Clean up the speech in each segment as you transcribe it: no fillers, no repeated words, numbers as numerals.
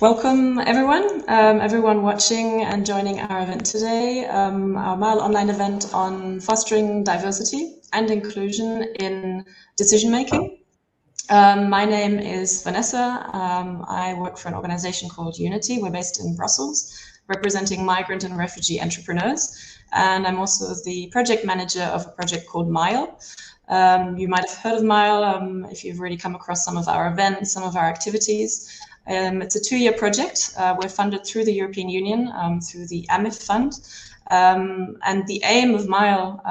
Welcome, everyone, everyone watching and joining our event today, our MAL online event on fostering diversity and inclusion in decision-making. My name is Vanessa. I work for an organization called Unity. We're based in Brussels, representing migrant and refugee entrepreneurs. And I'm also the project manager of a project called MILE. You might have heard of MILE if you've already come across some of our events, some of our activities. It's a 2-year project. We're funded through the European Union, through the AMIF fund. And the aim of MILE,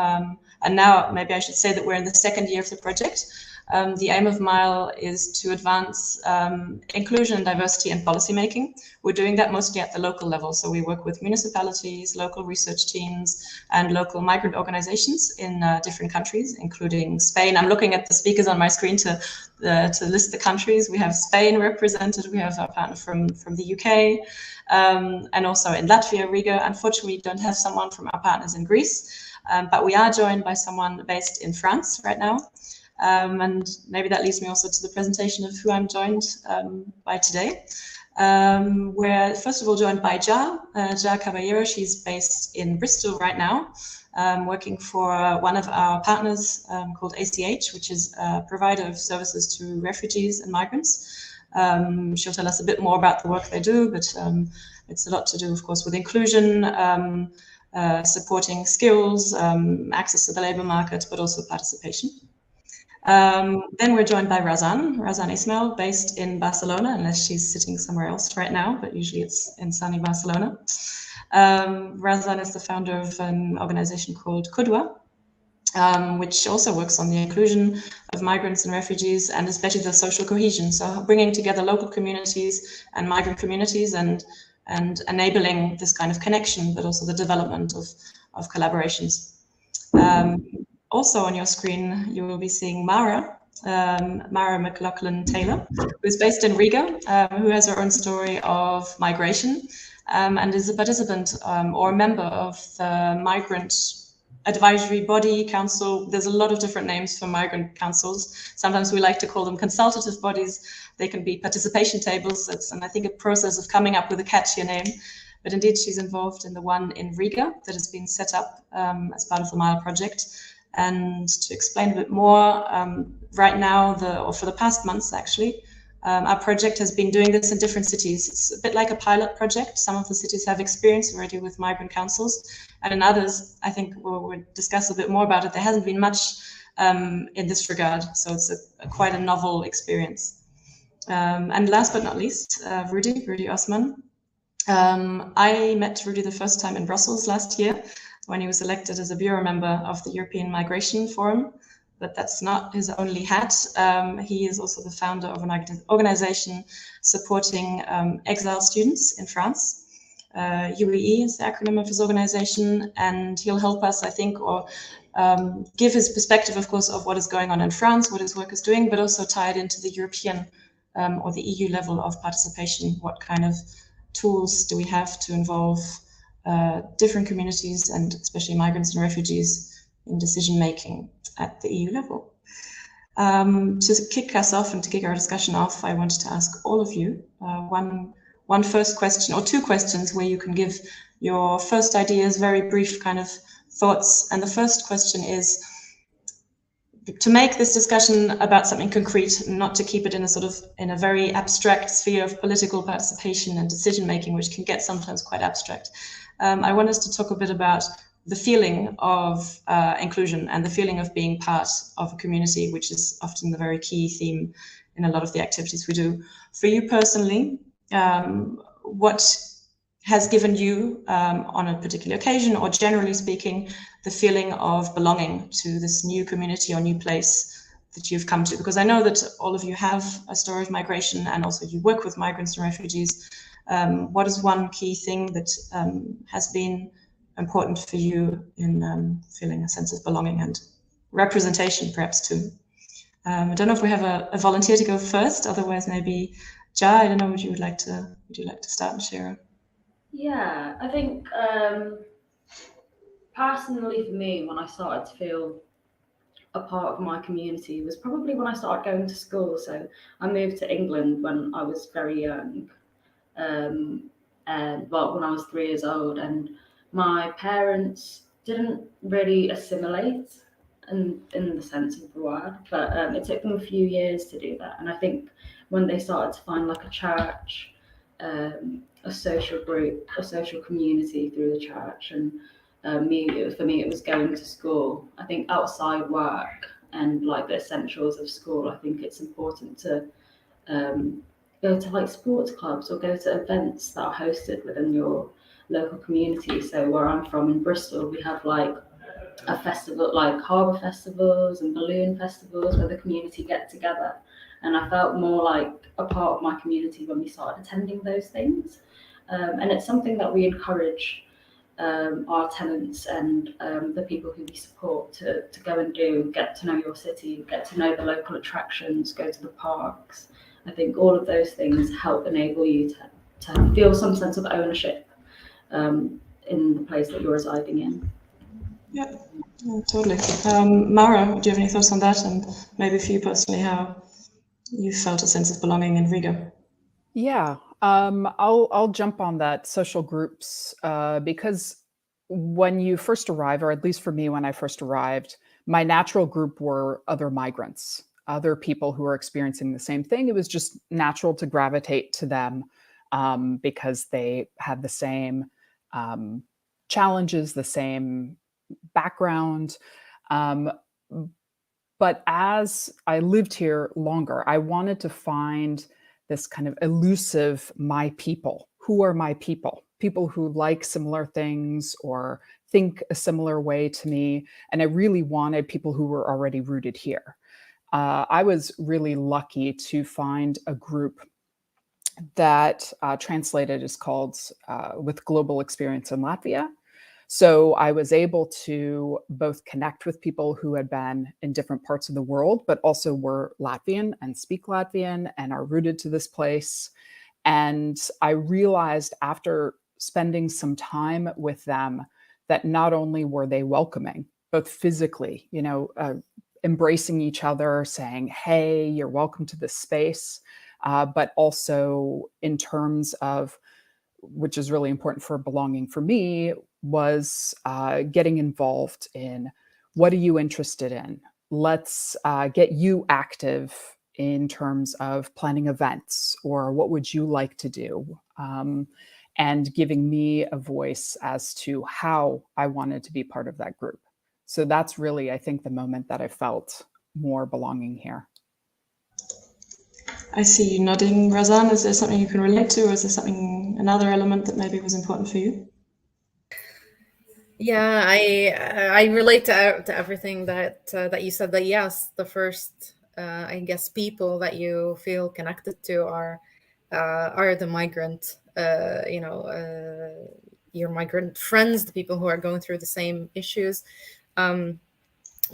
and now maybe I should say that we're in the 2nd year of the project. The aim of MILE is to advance inclusion and diversity in policymaking. We're doing that mostly at the local level. So we work with municipalities, local research teams, and local migrant organizations in different countries, including Spain. I'm looking at the speakers on my screen to list the countries. We have Spain represented. We have our partner from the UK, and also in Latvia, Riga. Unfortunately, we don't have someone from our partners in Greece, but we are joined by someone based in France right now. And maybe that leads me also to the presentation of who I'm joined by today. We're first of all joined by Ja Caballero. She's based in Bristol right now, working for one of our partners called ACH, which is a provider of services to refugees and migrants. She'll tell us a bit more about the work they do, but it's a lot to do, of course, with inclusion, supporting skills, access to the labour market, but also participation. Then we're joined by Razan Ismail, based in Barcelona, unless she's sitting somewhere else right now, but usually it's in sunny Barcelona. Razan is the founder of an organization called Kudwa, which also works on the inclusion of migrants and refugees, and especially the social cohesion. So bringing together local communities and migrant communities and enabling this kind of connection, but also the development of collaborations. Also on your screen, you will be seeing Mara McLaughlin-Taylor, who's based in Riga, who has her own story of migration and is a participant or a member of the Migrant Advisory Body Council. There's a lot of different names for migrant councils. Sometimes we like to call them consultative bodies. They can be participation tables. That's, and I think, a process of coming up with a catchier name. But indeed, she's involved in the one in Riga that has been set up as part of the MILE project. And to explain a bit more, right now, or for the past months actually, our project has been doing this in different cities. It's a bit like a pilot project. Some of the cities have experience already with migrant councils, and in others, I think we'll discuss a bit more about it. There hasn't been much in this regard, so it's quite a novel experience. And last but not least, Rudy Osman. I met Rudy the first time in Brussels last year, when he was elected as a bureau member of the European Migration Forum, but that's not his only hat. He is also the founder of an organization supporting exile students in France. UEE is the acronym of his organization, and he'll help us, I think, or give his perspective, of course, of what is going on in France, what his work is doing, but also tie it into the European or the EU level of participation. What kind of tools do we have to involve different communities, and especially migrants and refugees, in decision-making at the EU level. To kick us off and to kick our discussion off, I wanted to ask all of you one first question, or 2 questions, where you can give your first ideas, very brief kind of thoughts. And the first question is to make this discussion about something concrete, not to keep it in a very abstract sphere of political participation and decision-making, which can get sometimes quite abstract. I want us to talk a bit about the feeling of inclusion and the feeling of being part of a community, which is often the very key theme in a lot of the activities we do. For you personally, what has given you, on a particular occasion, or generally speaking, the feeling of belonging to this new community or new place that you've come to? Because I know that all of you have a story of migration, and also you work with migrants and refugees. What is one key thing that has been important for you in feeling a sense of belonging and representation, perhaps too? I don't know if we have a volunteer to go first. Otherwise, maybe Ja, I don't know. Would you like to start and share? Yeah, I think personally for me, when I started to feel a part of my community was probably when I started going to school. So I moved to England when I was very young. and well, when I was 3 years old, and my parents didn't really assimilate in the sense of the word, but it took them a few years to do that. And I think when they started to find like a church, a social group, a social community through the church, and for me, it was going to school. I think outside work and like the essentials of school, I think it's important to go to like sports clubs or go to events that are hosted within your local community. So where I'm from in Bristol, we have like a festival, like harbour festivals and balloon festivals where the community get together. And I felt more like a part of my community when we started attending those things. And it's something that we encourage our tenants and the people who we support to go and do, get to know your city, get to know the local attractions, go to the parks. I think all of those things help enable you to feel some sense of ownership in the place that you're residing in. Yeah, totally. Mara, do you have any thoughts on that? And maybe for you personally, how you felt a sense of belonging in Riga? Yeah, I'll jump on that social groups because when you first arrive, or at least for me when I first arrived, my natural group were other migrants, other people who are experiencing the same thing. It was just natural to gravitate to them because they had the same challenges, the same background. But as I lived here longer, I wanted to find this kind of elusive my people. Who are my people? People who like similar things or think a similar way to me. And I really wanted people who were already rooted here. I was really lucky to find a group that translated is called With Global Experience in Latvia. So I was able to both connect with people who had been in different parts of the world, but also were Latvian and speak Latvian and are rooted to this place. And I realized after spending some time with them that not only were they welcoming, both physically, embracing each other, saying, hey, you're welcome to this space, but also in terms of, which is really important for belonging for me, was getting involved in what are you interested in? Let's get you active in terms of planning events, or what would you like to do? And giving me a voice as to how I wanted to be part of that group. So that's really, I think, the moment that I felt more belonging here. I see you nodding, Razan. Is there something you can relate to, or is there another element that maybe was important for you? Yeah, I relate to everything that you said. That yes, the first I guess people that you feel connected to are the migrant, your migrant friends, the people who are going through the same issues.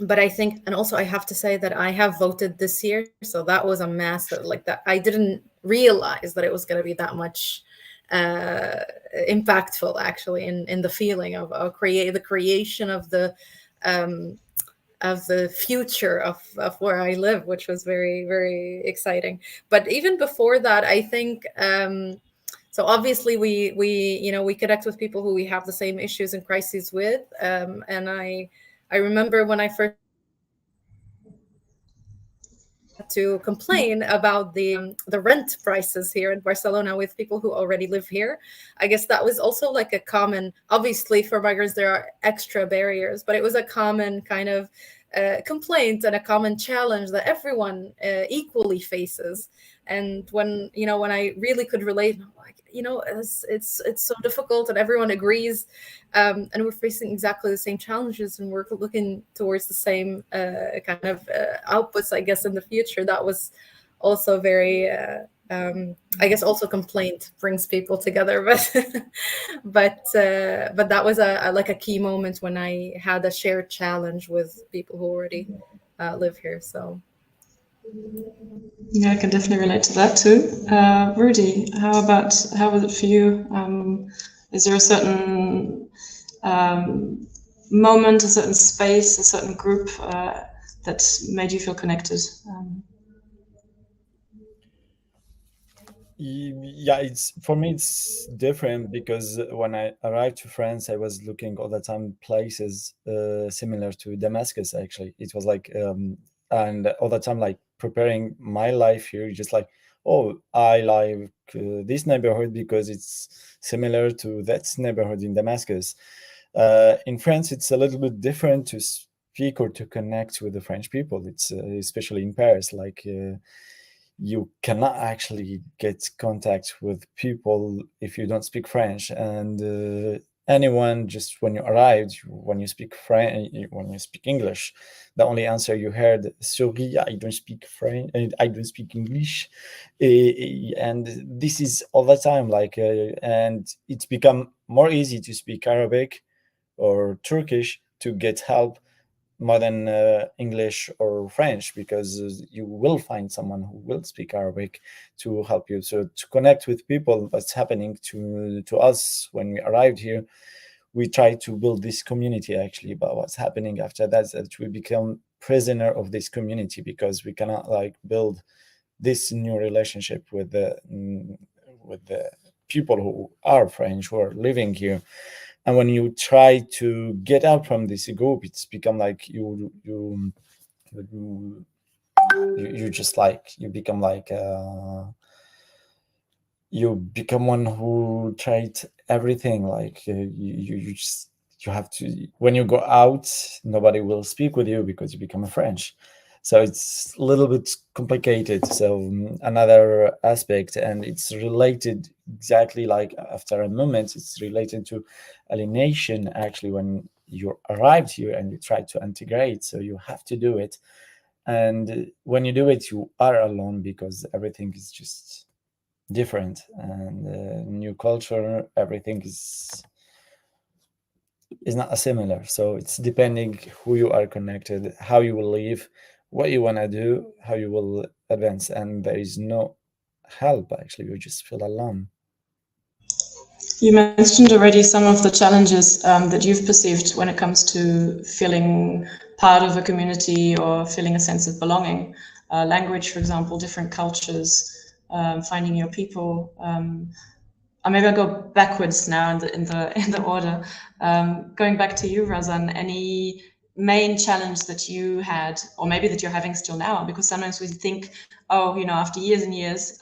But I think, and also I have to say that I have voted this year, so that was a massive, like that. I didn't realize that it was going to be that much impactful, actually, in the feeling of the creation of the future of where I live, which was very, very exciting. But even before that, I think. So obviously we connect with people who we have the same issues and crises with, and I remember when I first to complain about the rent prices here in Barcelona with people who already live here. I guess that was also like a common, obviously for migrants there are extra barriers, but it was a common kind of complaint and a common challenge that everyone equally faces. And when I really could relate, like, it's so difficult and everyone agrees, and we're facing exactly the same challenges and we're looking towards the same kind of outputs, I guess, in the future. That was also very I guess also complaint brings people together, but that was a key moment when I had a shared challenge with people who already live here. So yeah, I can definitely relate to that too. Rudy, how was it for you? Is there a certain moment, a certain space, a certain group that made you feel connected? Yeah, it's for me it's different because when I arrived to France, I was looking all the time places similar to Damascus. Actually, it was like and all the time like preparing my life here, just like, oh, I like this neighborhood because it's similar to that neighborhood in Damascus. In France, it's a little bit different to speak or to connect with the French people. It's especially in Paris, like. You cannot actually get contact with people if you don't speak French. And anyone, just when you arrived, when you speak French, when you speak English, the only answer you heard, sorry, I don't speak French, I don't speak English. And this is all the time, like, and it's become more easy to speak Arabic or Turkish to get help more than English or French, because you will find someone who will speak Arabic to help you. So to connect with people, what's happening to us when we arrived here, we try to build this community actually. But what's happening after that is that we become prisoner of this community because we cannot like build this new relationship with the people who are French, who are living here. And when you try to get out from this group, it's become like you just like you become like you become one who tried everything. Like you just you have to, when you go out, nobody will speak with you because you become a French. So it's a little bit complicated. So another aspect, and it's related exactly like after a moment, it's related to alienation actually when you arrived here and you try to integrate. So you have to do it. And when you do it, you are alone because everything is just different, and new culture, everything is not similar. So it's depending who you are connected, how you will live, what you want to do, how you will advance. And there is no help actually, you just feel alone. You mentioned already some of the challenges that you've perceived when it comes to feeling part of a community or feeling a sense of belonging. Language, for example, different cultures, finding your people. Maybe I'll go backwards now in the order. Going back to you, Razan, any main challenge that you had, or maybe that you're having still now? Because sometimes we think, oh, after years and years,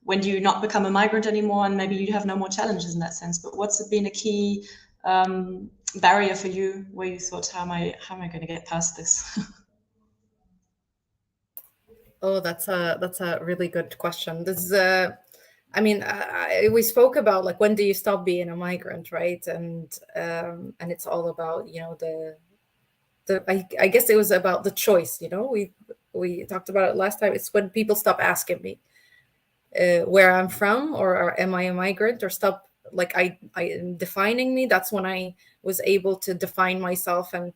when do you not become a migrant anymore, and maybe you have no more challenges in that sense. But what's been a key barrier for you, where you thought, how am I going to get past this? Oh, that's a really good question. This is we spoke about like, when do you stop being a migrant, right? And it's all about I guess it was about the choice. We talked about it last time. It's when people stop asking me where I'm from, or am I a migrant, or stop like I defining me. That's when I was able to define myself. And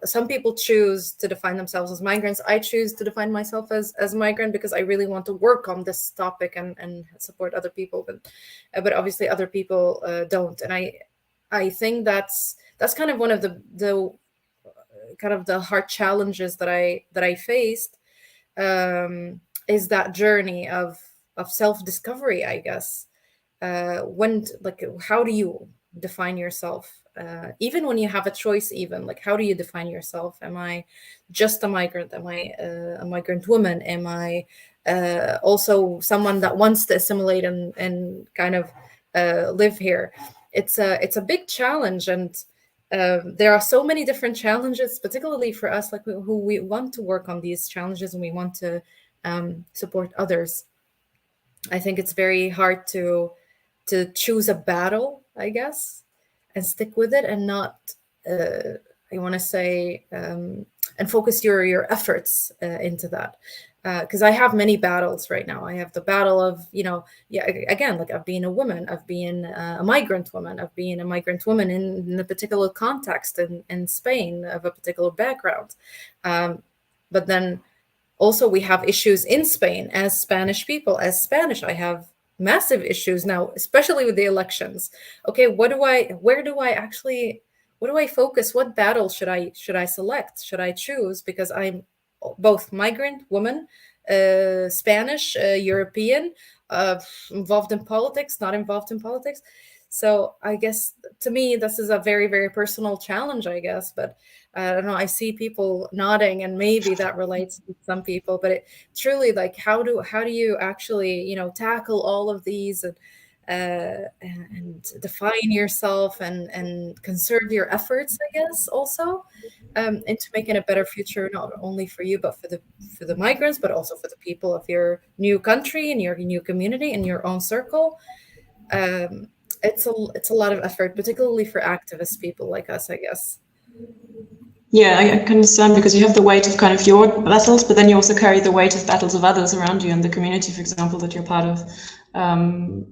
some people choose to define themselves as migrants. I choose to define myself as migrant because I really want to work on this topic and support other people, but obviously other people don't. And I think that's kind of one of the kind of the hard challenges that I faced, is that journey of self-discovery, I guess. How do you define yourself? Even when you have a choice, even like, how do you define yourself? Am I just a migrant? Am I a migrant woman? Am I also someone that wants to assimilate and kind of live here? It's a big challenge, and there are so many different challenges, particularly for us, like who we want to work on these challenges and we want to support others. I think it's very hard to choose a battle, I guess, and stick with it, and not I want to say and focus your efforts into that. Because I have many battles right now. I have the battle of, again, like, of being a woman, of being a migrant woman, of being a migrant woman in a particular context in Spain, of a particular background. But then also we have issues in Spain as Spanish people, as Spanish. I have massive issues now, especially with the elections. Okay, what do I focus? What battle should I select? Should I choose? Because I'm both migrant woman, Spanish, European, involved in politics, not involved in politics. So I guess to me, this is a very, very personal challenge, I guess. But I don't know, I see people nodding and maybe that relates to some people, but it truly, like, how do you actually, you know, tackle all of these and define yourself and conserve your efforts, I guess, also into making a better future, not only for you, but for the migrants, but also for the people of your new country and your new community and your own circle. It's a lot of effort, particularly for activist people like us, I guess. Yeah, I can understand, because you have the weight of kind of your battles, but then you also carry the weight of battles of others around you in the community, for example, that you're part of.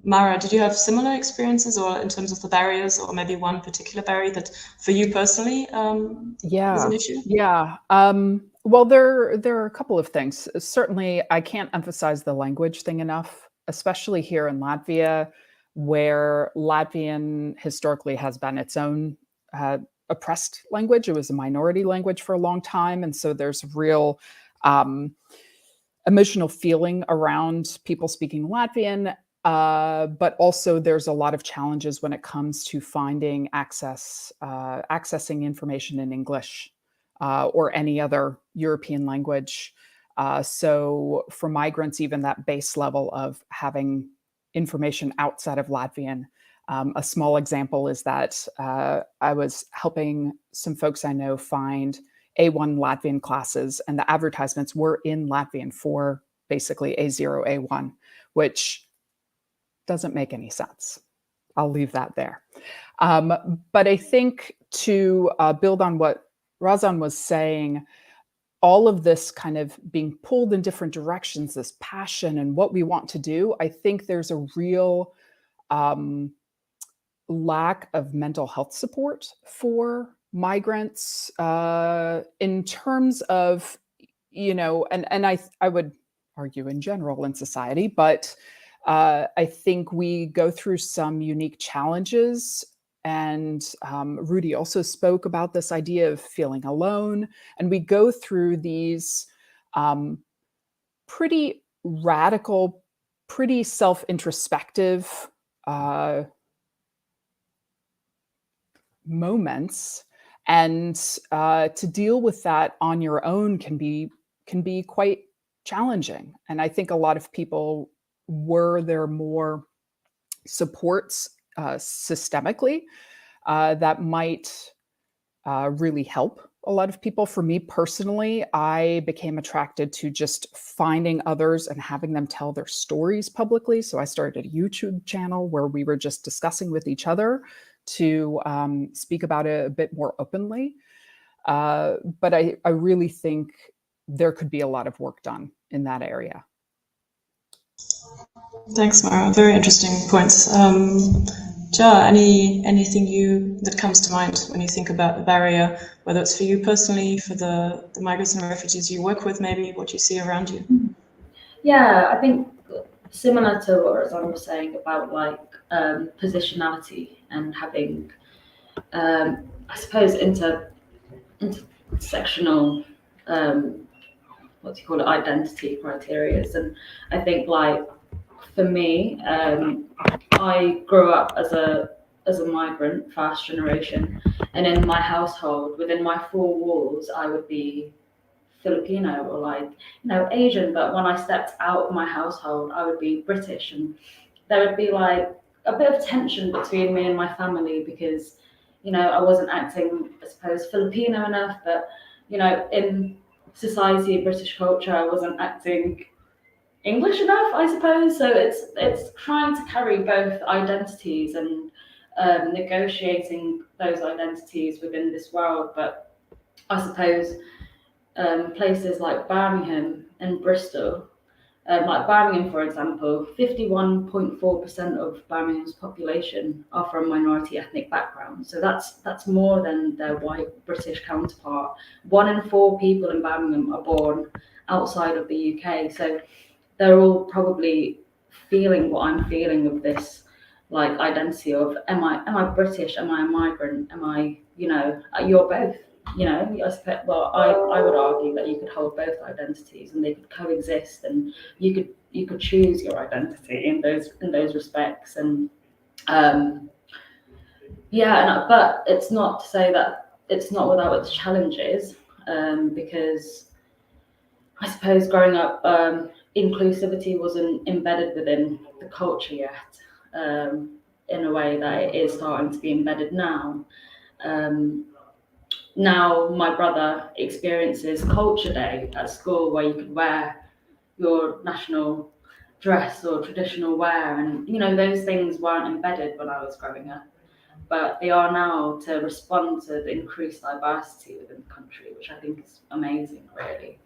Mara, did you have similar experiences, or in terms of the barriers, or maybe one particular barrier that for you personally is an issue? Yeah. Well, there are a couple of things. Certainly, I can't emphasize the language thing enough, especially here in Latvia, where Latvian historically has been its own oppressed language. It was a minority language for a long time. And so there's real emotional feeling around people speaking Latvian. But also there's a lot of challenges when it comes to finding accessing information in English or any other European language. So for migrants, even that base level of having information outside of Latvian. A small example is that I was helping some folks I know find A1 Latvian classes, and the advertisements were in Latvian for basically A0, A1, which doesn't make any sense. I'll leave that there. But I think to build on what Razan was saying, all of this kind of being pulled in different directions, this passion and what we want to do, I think there's a real lack of mental health support for migrants in terms of, you know, and I would argue in general in society, but I think we go through some unique challenges. And Rudy also spoke about this idea of feeling alone. And we go through these pretty radical, pretty self-introspective moments. And to deal with that on your own can be quite challenging. And I think a lot of people, were there more supports systemically that might really help a lot of people. For me personally, I became attracted to just finding others and having them tell their stories publicly. So I started a YouTube channel where we were just discussing with each other to speak about it a bit more openly. But I really think there could be a lot of work done in that area. Thanks, Mara. Very interesting points. Ja, anything that comes to mind when you think about the barrier, whether it's for you personally, for the migrants and refugees you work with, maybe what you see around you? Yeah, I think similar to what Razan was saying about like positionality and having, I suppose, intersectional, what do you call it, identity criterias. And I think, like, for me, I grew up as a migrant, first generation, and in my household, within my four walls, I would be Filipino or, like, you know, Asian. But when I stepped out of my household, I would be British, and there would be like a bit of tension between me and my family because, you know, I wasn't acting, I suppose, Filipino enough, but, you know, in society, British culture, I wasn't acting English enough, I suppose. So it's trying to carry both identities and negotiating those identities within this world. But I suppose places like Birmingham and Bristol, like Birmingham, for example, 51.4% of Birmingham's population are from minority ethnic backgrounds. So that's more than their white British counterpart. 1 in 4 people in Birmingham are born outside of the UK. So they're all probably feeling what I'm feeling of this, like, identity of, am I British? Am I a migrant? Am I, you know, you're both. you know, I would argue that you could hold both identities and they could coexist, and you could choose your identity in those respects. And but it's not to say that it's not without its challenges, because I suppose growing up, inclusivity wasn't embedded within the culture yet, in a way that it is starting to be embedded now. Now my brother experiences Culture Day at school, where you could wear your national dress or traditional wear, and you know, those things weren't embedded when I was growing up, but they are now, to respond to the increased diversity within the country, which I think is amazing, really.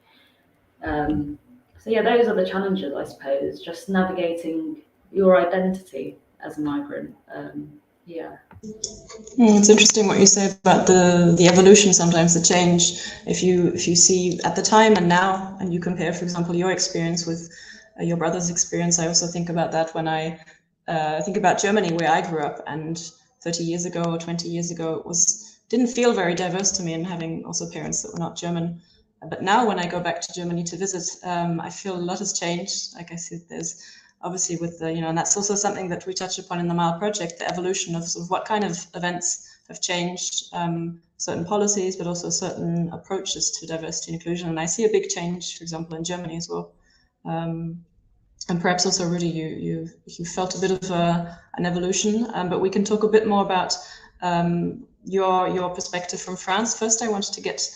So yeah, those are the challenges, I suppose, just navigating your identity as a migrant. It's interesting what you say about the evolution, sometimes the change. If you see at the time and now, and you compare, for example, your experience with your brother's experience, I also think about that when I think about Germany, where I grew up, and 30 years ago or 20 years ago, didn't feel very diverse to me, and having also parents that were not German. But now when I go back to Germany to visit, I feel a lot has changed. Like I said, there's obviously with the, and that's also something that we touch upon in the MILE project, the evolution of sort of what kind of events have changed, certain policies, but also certain approaches to diversity and inclusion. And I see a big change, for example, in Germany as well. And perhaps also, Rudy, you felt a bit of an evolution, but we can talk a bit more about your perspective from France. First, I wanted to get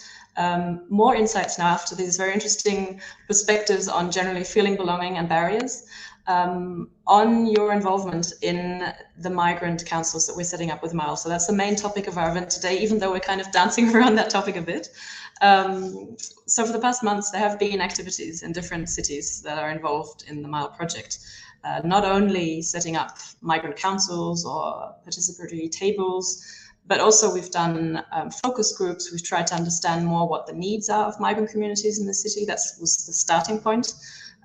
more insights now after these very interesting perspectives on generally feeling belonging and barriers, on your involvement in the migrant councils that we're setting up with MILE. So that's the main topic of our event today, even though we're kind of dancing around that topic a bit. So for the past months, there have been activities in different cities that are involved in the MILE project, not only setting up migrant councils or participatory tables, but also we've done focus groups. We've tried to understand more what the needs are of migrant communities in the city. That was the starting point.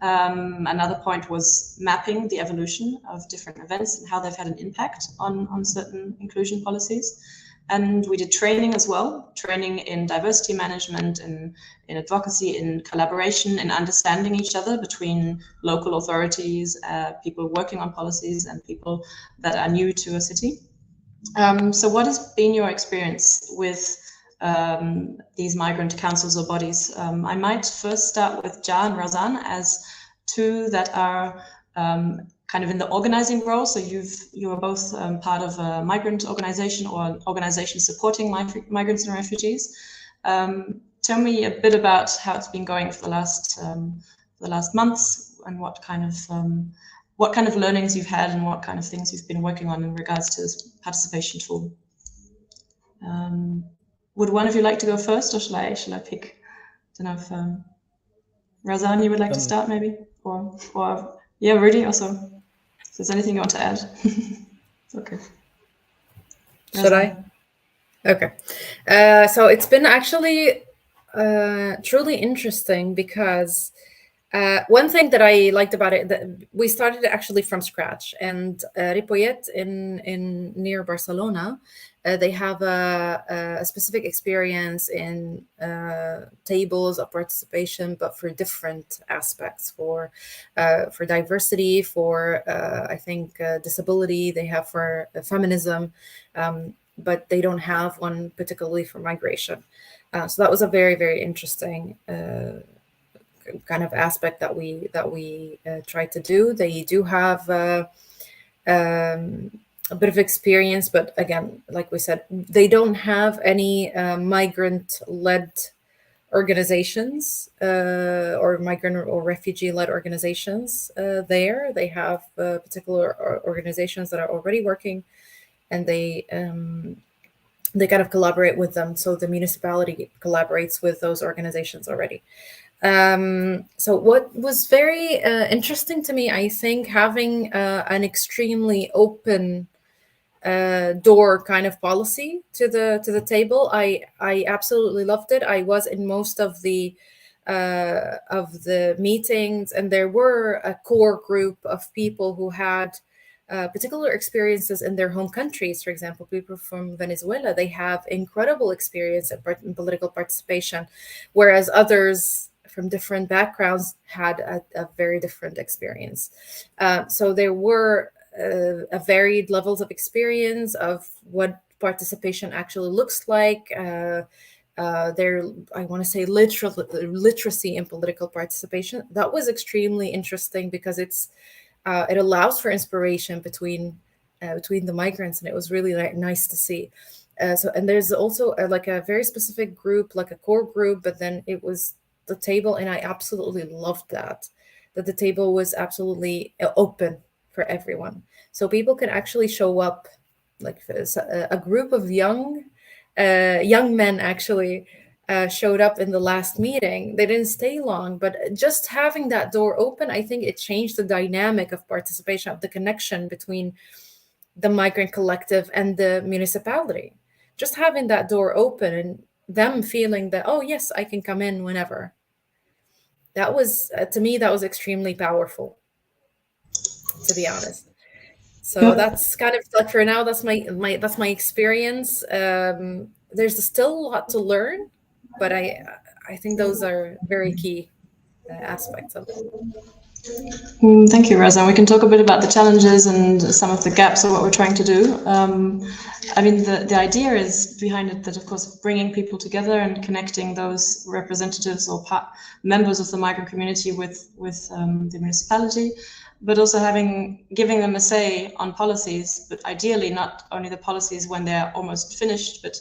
Another point was mapping the evolution of different events and how they've had an impact on certain inclusion policies. And we did training as well, training in diversity management, in advocacy, in collaboration, in understanding each other between local authorities, people working on policies, and people that are new to a city. So what has been your experience with these migrant councils or bodies? I might first start with Ja and Razan as two that are kind of in the organizing role. So you are both part of a migrant organization or an organization supporting migrants and refugees. Tell me a bit about how it's been going for the last months, and what kind of learnings you've had and what kind of things you've been working on in regards to this participation tool. Would one of you like to go first, or shall I pick? I don't know if Razan, you would like to start maybe, or yeah, Rudy also. If there's anything you want to add, it's okay. Should I? Okay. So it's been actually truly interesting, because one thing that I liked about it, that we started actually from scratch, and Ripollet in near Barcelona, they have a specific experience in tables of participation, but for different aspects, for diversity, for I think disability. They have for feminism, but they don't have one particularly for migration. So that was a very, very interesting kind of aspect that we try to do. They do have a bit of experience, but again, like we said, they don't have any migrant-led organizations or migrant or refugee-led organizations there. They have particular organizations that are already working, and they kind of collaborate with them. So the municipality collaborates with those organizations already. So what was very interesting to me, I think, having an extremely open door kind of policy to the table. I absolutely loved it. I was in most of the meetings, and there were a core group of people who had particular experiences in their home countries. For example, people from Venezuela, they have incredible experience in political participation, whereas others from different backgrounds had a very different experience. So there were a varied levels of experience of what participation actually looks like. There, I want to say literacy in political participation. That was extremely interesting because it allows for inspiration between the migrants, and it was really nice to see. And there's also like a very specific group, like a core group, but then it was the table, and I absolutely loved that the table was absolutely open for everyone, so people can actually show up. Like a group of young men actually showed up in the last meeting. They didn't stay long, but just having that door open, I think it changed the dynamic of participation, of the connection between the migrant collective and the municipality. Just having that door open and them feeling that, oh yes, I can come in whenever. That was, to me, that was extremely powerful, to be honest. So that's kind of like for now, that's my experience. There's still a lot to learn, but I think those are very key aspects of it. Thank you, Reza. We can talk a bit about the challenges and some of the gaps of what we're trying to do. I mean, the idea is behind it that, of course, bringing people together and connecting those representatives or members of the migrant community with the municipality, but also giving them a say on policies, but ideally not only the policies when they're almost finished, but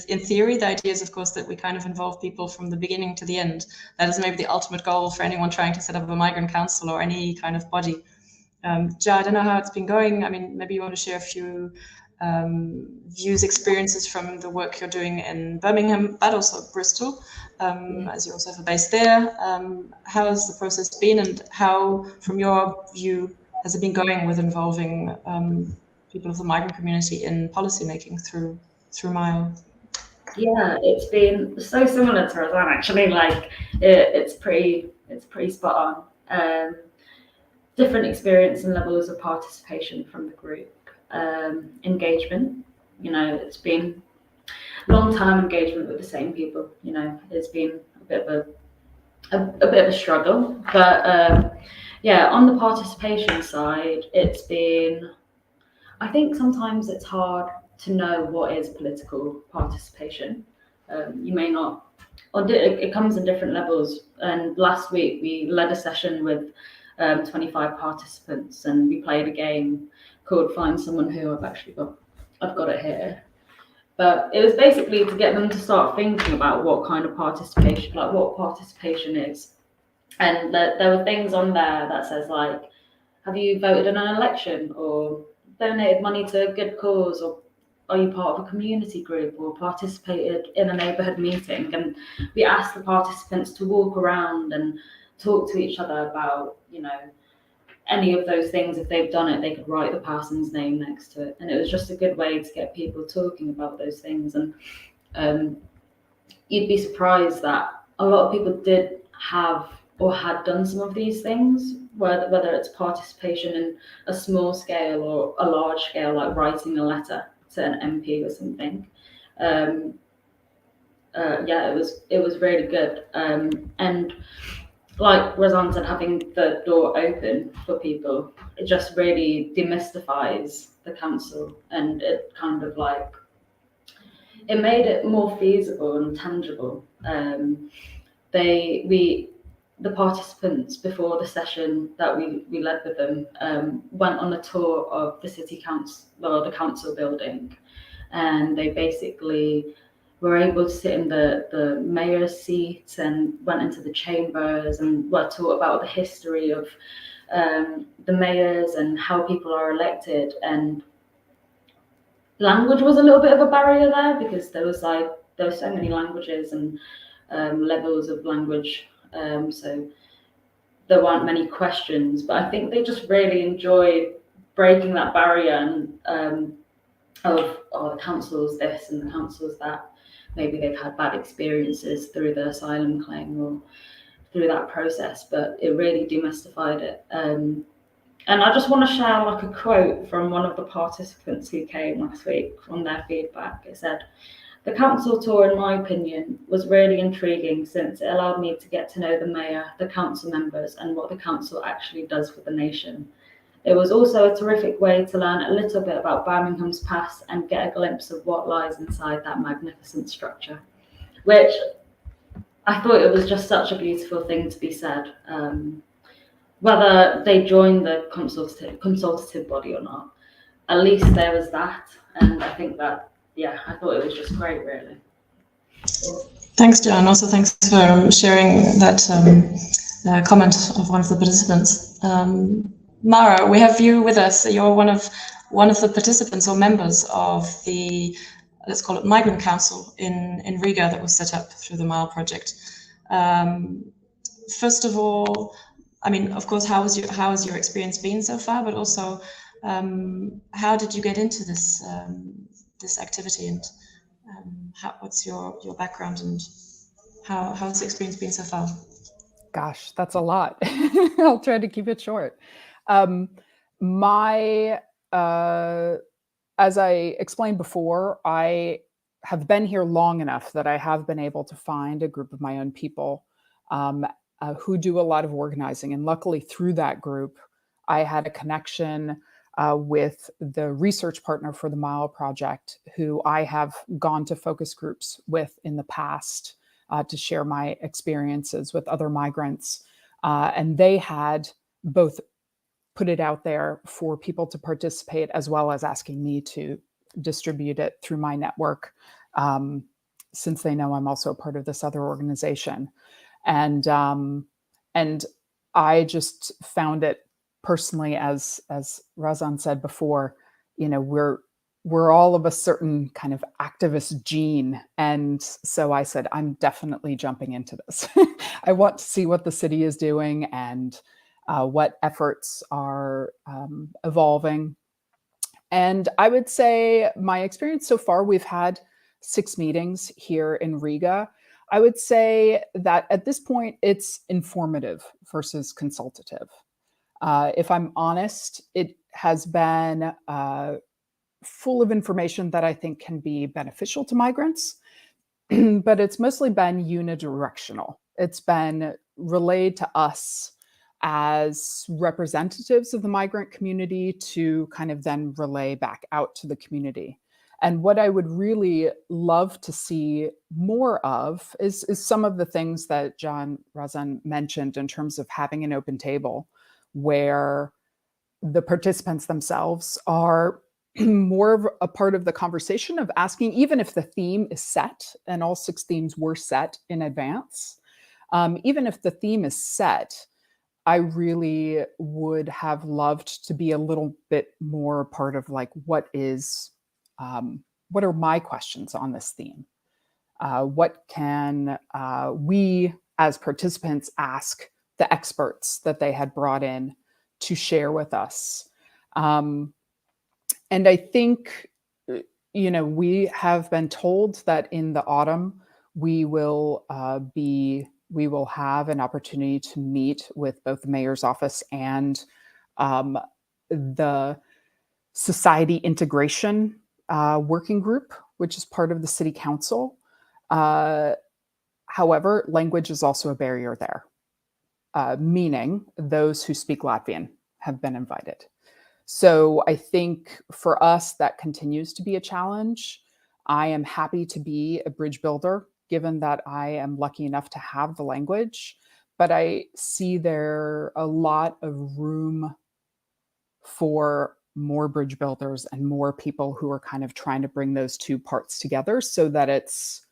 in theory, the idea is, of course, that we kind of involve people from the beginning to the end. That is maybe the ultimate goal for anyone trying to set up a migrant council or any kind of body. Ja, I don't know how it's been going. I mean, maybe you want to share a few views, experiences from the work you're doing in Birmingham, but also Bristol, as you also have a base there. How has the process been, and how, from your view, has it been going with involving people of the migrant community in policymaking through MILE? Yeah, it's been so similar to Razan actually. Like it's pretty spot on. Different experience and levels of participation from the group. Engagement, you know, it's been long-term engagement with the same people. You know, it's been a bit of a struggle, but yeah, on the participation side, it's been. I think sometimes it's hard to know what is political participation. You may not, or it comes in different levels. And last week we led a session with 25 participants, and we played a game called Find Someone Who. I've got it here. But it was basically to get them to start thinking about what kind of participation, like what participation is. And there were things on there that says like, have you voted in an election, or donated money to a good cause, or are you part of a community group, or participated in a neighbourhood meeting? And we asked the participants to walk around and talk to each other about, you know, any of those things. If they've done it, they could write the person's name next to it. And it was just a good way to get people talking about those things. And you'd be surprised that a lot of people did have or had done some of these things, whether it's participation in a small scale or a large scale, like writing a letter to an MP or something. Yeah, it was really good. And like Razan said, having the door open for people, it just really demystifies the council, and it kind of like, it made it more feasible and tangible. The participants before the session that we led with them went on a tour of the city council, or the council building, and they basically were able to sit in the mayor's seat and went into the chambers and were taught about the history of the mayors and how people are elected. And language was a little bit of a barrier there, because there were so many languages and levels of language. So there weren't many questions, but I think they just really enjoyed breaking that barrier and of the council's this and the council's that. Maybe they've had bad experiences through the asylum claim or through that process, but it really demystified it. And I just want to share like a quote from one of the participants who came last week from their feedback. It said, "The council tour, in my opinion, was really intriguing since it allowed me to get to know the mayor, the council members, and what the council actually does for the nation. It was also a terrific way to learn a little bit about Birmingham's past and get a glimpse of what lies inside that magnificent structure," which I thought it was just such a beautiful thing to be said. Whether they joined the consultative body or not, at least there was that. And I think that, yeah, I thought it was just great, really. Thanks, John. Also, thanks for sharing that comment of one of the participants. Mara, we have you with us. You're one of the participants or members of the, let's call it, Migrant Council in Riga that was set up through the MILE project. First of all, I mean, of course, how has your experience been so far? But also, how did you get into this this activity, and what's your background, and how's the experience been so far? Gosh, that's a lot. I'll try to keep it short. As I explained before, I have been here long enough that I have been able to find a group of my own people who do a lot of organizing. And luckily through that group, I had a connection with the research partner for the MILE project, who I have gone to focus groups with in the past to share my experiences with other migrants. And they had both put it out there for people to participate, as well as asking me to distribute it through my network, since they know I'm also a part of this other organization. And I just found it personally, as Razan said before, you know, we're all of a certain kind of activist gene. And so I said, I'm definitely jumping into this. I want to see what the city is doing and what efforts are evolving. And I would say my experience so far, we've had 6 meetings here in Riga. I would say that at this point, it's informative versus consultative. If I'm honest, it has been full of information that I think can be beneficial to migrants, but it's mostly been unidirectional. It's been relayed to us as representatives of the migrant community to kind of then relay back out to the community. And what I would really love to see more of is some of the things that John Razan mentioned in terms of having an open table where the participants themselves are more of a part of the conversation, of asking, even if the theme is set, and all 6 themes were set in advance, even if the theme is set, I really would have loved to be a little bit more part of like, what are my questions on this theme? What can we as participants ask the experts that they had brought in to share with us? And I think, you know, we have been told that in the autumn, we will have an opportunity to meet with both the mayor's office and the society integration working group, which is part of the city council. However, language is also a barrier there, meaning those who speak Latvian have been invited. So I think for us, that continues to be a challenge. I am happy to be a bridge builder, given that I am lucky enough to have the language, but I see there a lot of room for more bridge builders and more people who are kind of trying to bring those 2 parts together so that it's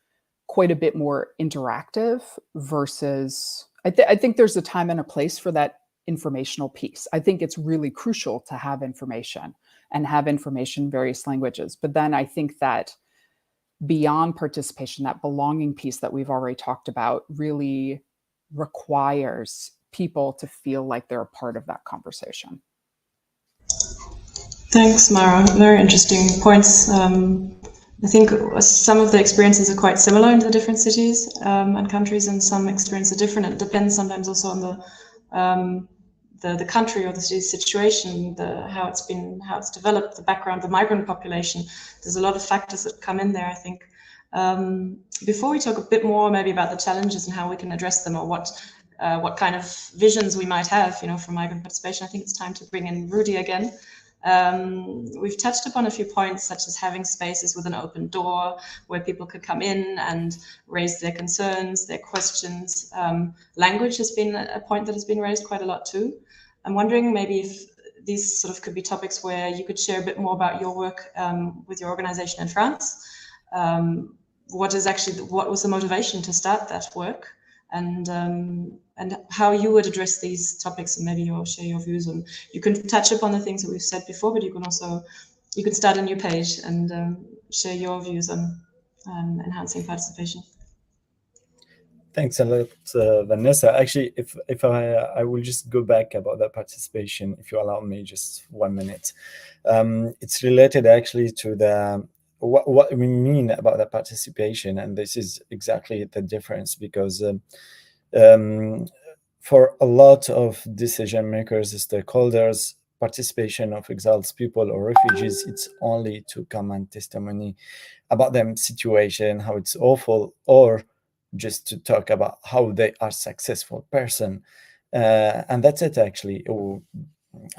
quite a bit more interactive versus, I think there's a time and a place for that informational piece. I think it's really crucial to have information and have information in various languages. But then I think that beyond participation, that belonging piece that we've already talked about really requires people to feel like they're a part of that conversation. Thanks, Mara. Very interesting points. I think some of the experiences are quite similar in the different cities and countries, and some experiences are different. It depends sometimes also on the country or the situation, how it's developed, the background, the migrant population. There's a lot of factors that come in there, I think. Before we talk a bit more maybe about the challenges and how we can address them, or what kind of visions we might have, for migrant participation, I think it's time to bring in Rudy again. We've touched upon a few points, such as having spaces with an open door where people could come in and raise their concerns, their questions. Language has been a point that has been raised quite a lot too. I'm wondering maybe if these sort of could be topics where you could share a bit more about your work with your organization in France. What was the motivation to start that work, and how you would address these topics, and maybe you'll share your views on. You can touch upon the things that we've said before, but you can start a new page and share your views on enhancing participation. Thanks a lot, Vanessa. Actually, if I will just go back about that participation, if you allow me just 1 minute. It's related actually to the what we mean about that participation, and this is exactly the difference, because for a lot of decision makers, stakeholders, participation of exiled people or refugees, it's only to come and testimony about their situation, how it's awful, or just to talk about how they are successful person, and that's it actually.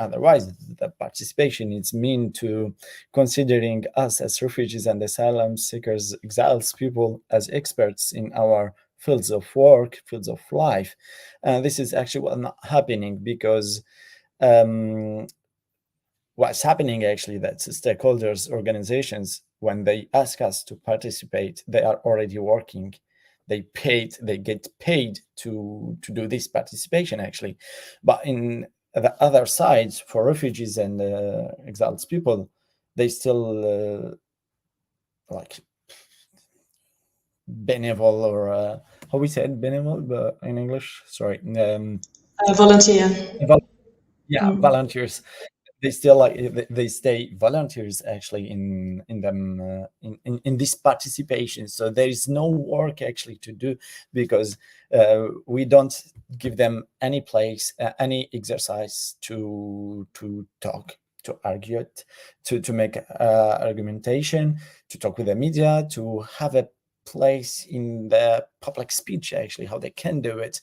Otherwise, the participation is mean to considering us as refugees and asylum seekers, exiles people, as experts in our fields of work, fields of life. And this is actually what's not happening, because what's happening actually, that stakeholders, organizations, when they ask us to participate, they are already working. They get paid to do this participation actually. But in the other side, for refugees and exiled people, they still like benevol, or how we said benevol but in English, sorry, volunteer. Volunteers. They still they stay volunteers actually in them in this participation. So there is no work actually to do, because we don't give them any place, any exercise to talk, to argue it, to make argumentation, to talk with the media, to have a place in the public speech actually, how they can do it,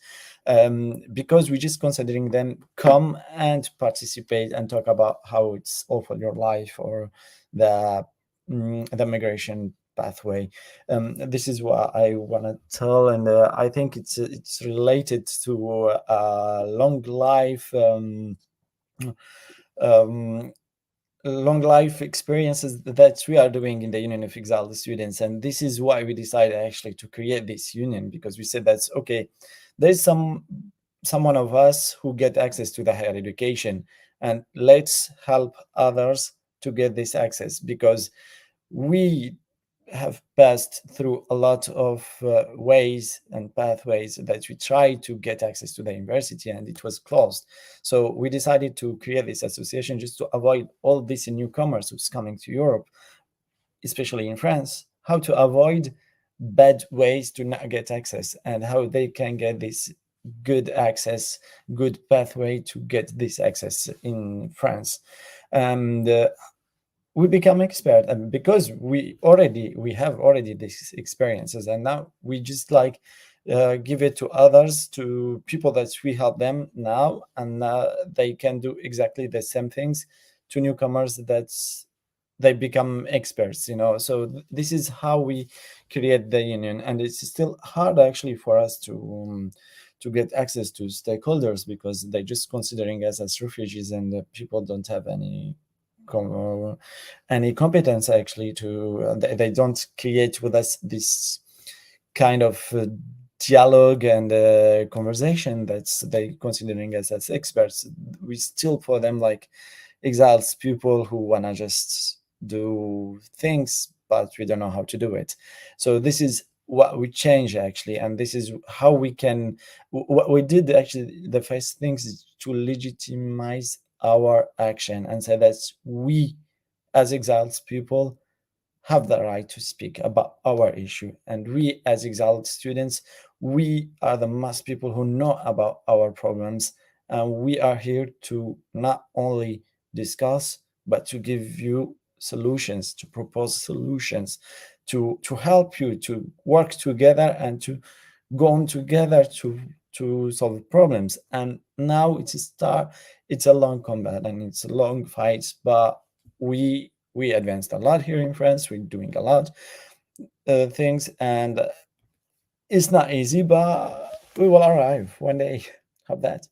because we're just considering them come and participate and talk about how it's awful your life, or the migration pathway. This is what I want to tell, and I think it's related to long life long life experiences that we are doing in the Union of Exiled Students. And this is why we decided actually to create this union, because we said that's okay, there's someone of us who get access to the higher education, and let's help others to get this access, because we have passed through a lot of ways and pathways that we tried to get access to the university, and it was closed. So we decided to create this association just to avoid all these newcomers who's coming to Europe, especially in France, how to avoid bad ways to not get access, and how they can get this good access, good pathway to get this access in France. And we become expert, and because we have already these experiences, and now we just give it to others, to people that we help them now, and they can do exactly the same things to newcomers, that they become experts, So this is how we create the union, and it's still hard actually for us to get access to stakeholders, because they're just considering us as refugees, and people don't have any competence actually they don't create with us this kind of dialogue and conversation that's they considering us as experts. We still for them like exiles people who want to just do things, but we don't know how to do it. So this is what we change actually, and this is how we can, what we did actually, the first things is to legitimize our action and say that we as exiled people have the right to speak about our issue, and we as exiled students, we are the most people who know about our problems, and we are here to not only discuss, but to give you solutions, to propose solutions, to help you to work together and to go on together to solve problems. And now it's a long combat and it's a long fight, but we advanced a lot here in France. We're doing a lot things, and it's not easy, but we will arrive one day. Hope that.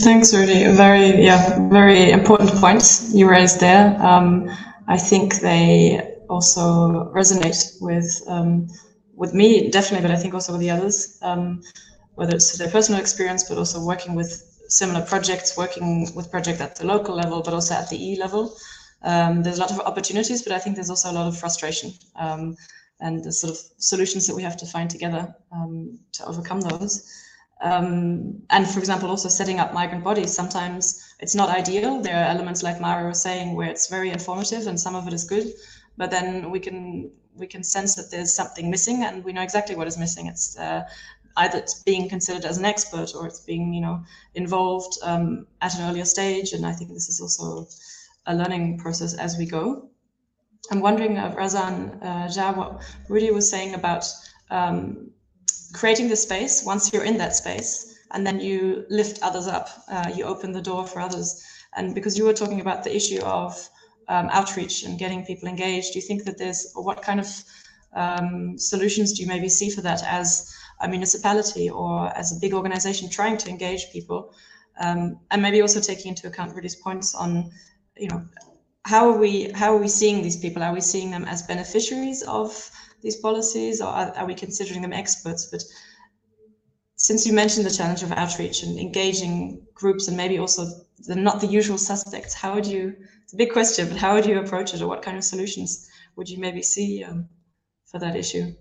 Thanks, Rudy. Very important points you raised there. I think they also resonate with me, definitely, but I think also with the others, whether it's their personal experience, but also working with similar projects, working with projects at the local level, but also at the EU level. There's a lot of opportunities, but I think there's also a lot of frustration and the sort of solutions that we have to find together to overcome those. And for example, also setting up migrant bodies, sometimes it's not ideal. There are elements, like Mara was saying, where it's very informative and some of it is good, but then we can sense that there's something missing, and we know exactly what is missing. It's either it's being considered as an expert, or it's being, involved at an earlier stage. And I think this is also a learning process as we go. I'm wondering, Razan, what Rudy was saying about creating the space. Once you're in that space, and then you lift others up, you open the door for others. And because you were talking about the issue of outreach and getting people engaged, do you think that what kind of solutions do you maybe see for that as a municipality or as a big organization trying to engage people? And maybe also taking into account Rudy's points on, how are we seeing these people? Are we seeing them as beneficiaries of these policies, or are we considering them experts? But since you mentioned the challenge of outreach and engaging groups, and maybe also not the usual suspects, it's a big question, but how would you approach it, or what kind of solutions would you maybe see for that issue?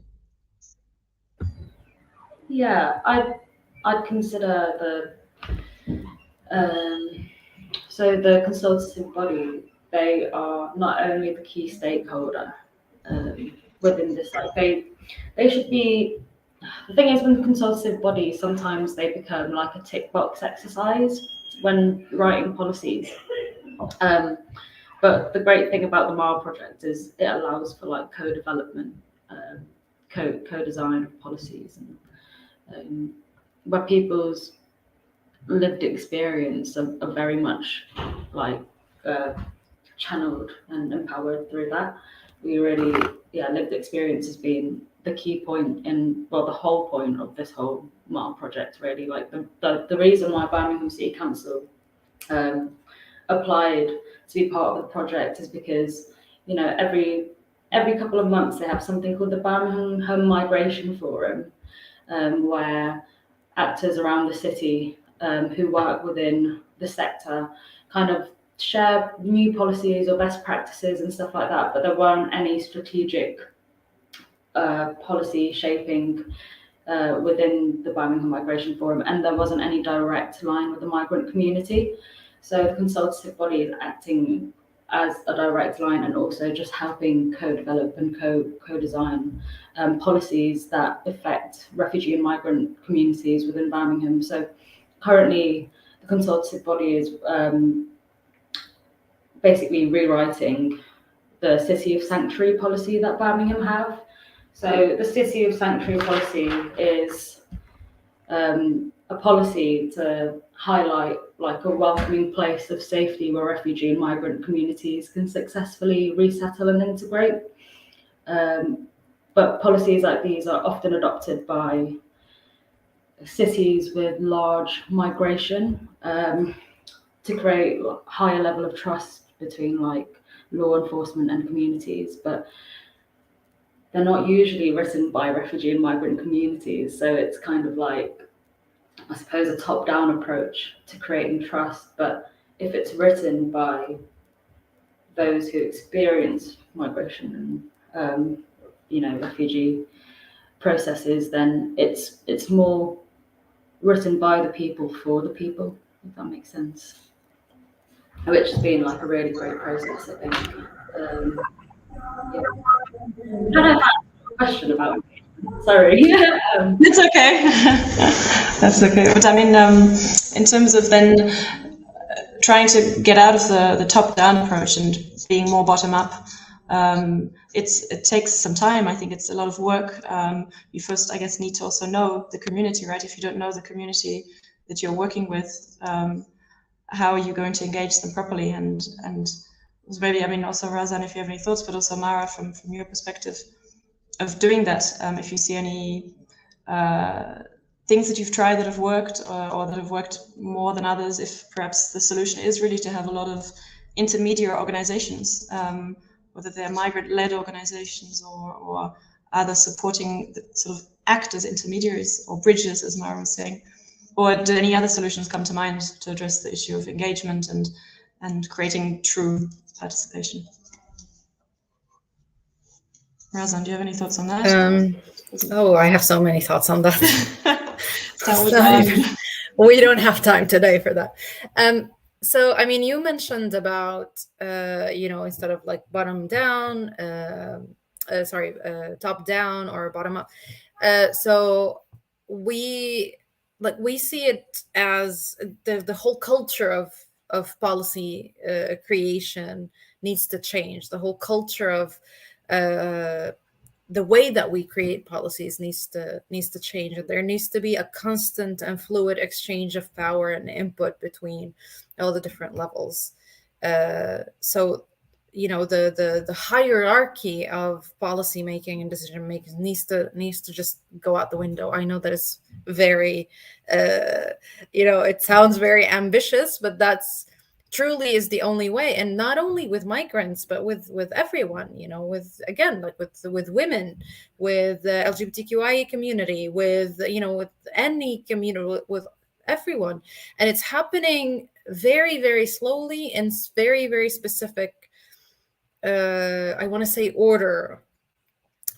Yeah, I'd consider the consultative body. They are not only the key stakeholder within this, they should be. The thing is, with consultative bodies, sometimes they become like a tick box exercise when writing policies. But the great thing about the MAR project is it allows for co-development, co-design of policies, and where people's lived experience are very much channeled and empowered through that. We really, lived experience has been the key point the whole point of this whole MAR project, really. The reason why Birmingham City Council applied to be part of the project is because, every couple of months they have something called the Birmingham Home Migration Forum, where actors around the city who work within the sector kind of share new policies or best practices and stuff like that, but there weren't any strategic policy shaping within the Birmingham Migration Forum, and there wasn't any direct line with the migrant community. So the consultative body is acting as a direct line, and also just helping co-develop and co-design policies that affect refugee and migrant communities within Birmingham. So currently the consultative body is basically rewriting the City of Sanctuary policy that Birmingham have. So the City of Sanctuary policy is a policy to highlight a welcoming place of safety where refugee and migrant communities can successfully resettle and integrate. But policies like these are often adopted by cities with large migration to create a higher level of trust between law enforcement and communities, but they're not usually written by refugee and migrant communities. So it's kind of I suppose, a top-down approach to creating trust. But if it's written by those who experience migration and refugee processes, then it's more written by the people for the people, if that makes sense. Which has been a really great process, I think. I don't know if that's a question about engagement Sorry. It's okay. That's okay. But I mean, in terms of then trying to get out of the top-down approach and being more bottom-up, it takes some time. I think it's a lot of work. You first, I guess, need to also know the community, right? If you don't know the community that you're working with, how are you going to engage them properly? And maybe, I mean, also Razan, if you have any thoughts, but also Mara, from your perspective of doing that, if you see any things that you've tried that have worked, or that have worked more than others, if perhaps the solution is really to have a lot of intermediate organizations, whether they're migrant-led organizations or other supporting that sort of act as intermediaries or bridges, as Mara was saying. Or do any other solutions come to mind to address the issue of engagement and creating true participation? Razan, do you have any thoughts on that? Oh, I have so many thoughts on that. We We don't have time today for that. So, I mean, you mentioned about, instead of like bottom down, top down or bottom up. So we see it as the whole culture of policy creation needs to change. The whole culture of the way that we create policies needs to change, and there needs to be a constant and fluid exchange of power and input between all the different levels. So, the hierarchy of policy making and decision making needs to just go out the window. I know that it's very, it sounds very ambitious, but that's truly is the only way. And not only with migrants, but with everyone, with women, with the LGBTQIA community, with any community, with everyone. And it's happening very, very slowly in very, very specific, I want to say, order.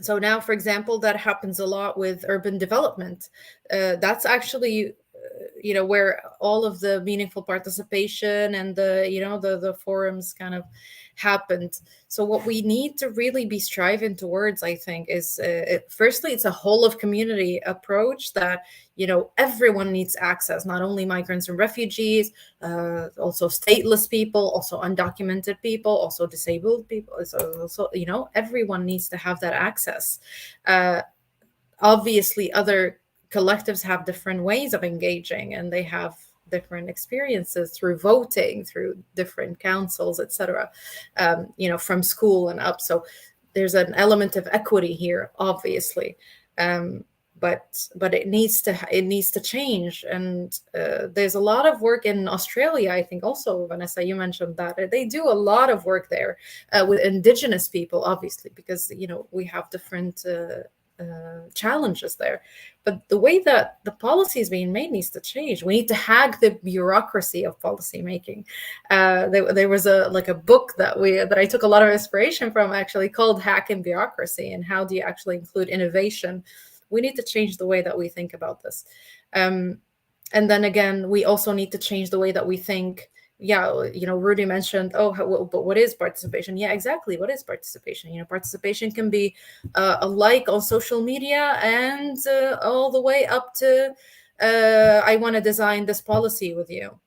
So now, for example, that happens a lot with urban development. That's actually where all of the meaningful participation and the forums kind of happened. So what we need to really be striving towards, I think, is firstly, it's a whole of community approach that everyone needs access, not only migrants and refugees, also stateless people, also undocumented people, also disabled people. So everyone needs to have that access. Obviously, other collectives have different ways of engaging, and they have different experiences through voting, through different councils, etc. From school and up. So there's an element of equity here, obviously, but it needs to change. And there's a lot of work in Australia, I think. Also, Vanessa, you mentioned that they do a lot of work there with Indigenous people, obviously, because we have different challenges there. But the way that the policy is being made needs to change. We need to hack the bureaucracy of policy making. There was a book that I took a lot of inspiration from, actually, called Hacking Bureaucracy, and how do you actually include innovation. We need to change the way that we think about this. And then again, we also need to change the way that we think. Yeah, Rudy mentioned, but what is participation? Yeah, exactly. What is participation? Participation can be a like on social media, and all the way up to I want to design this policy with you,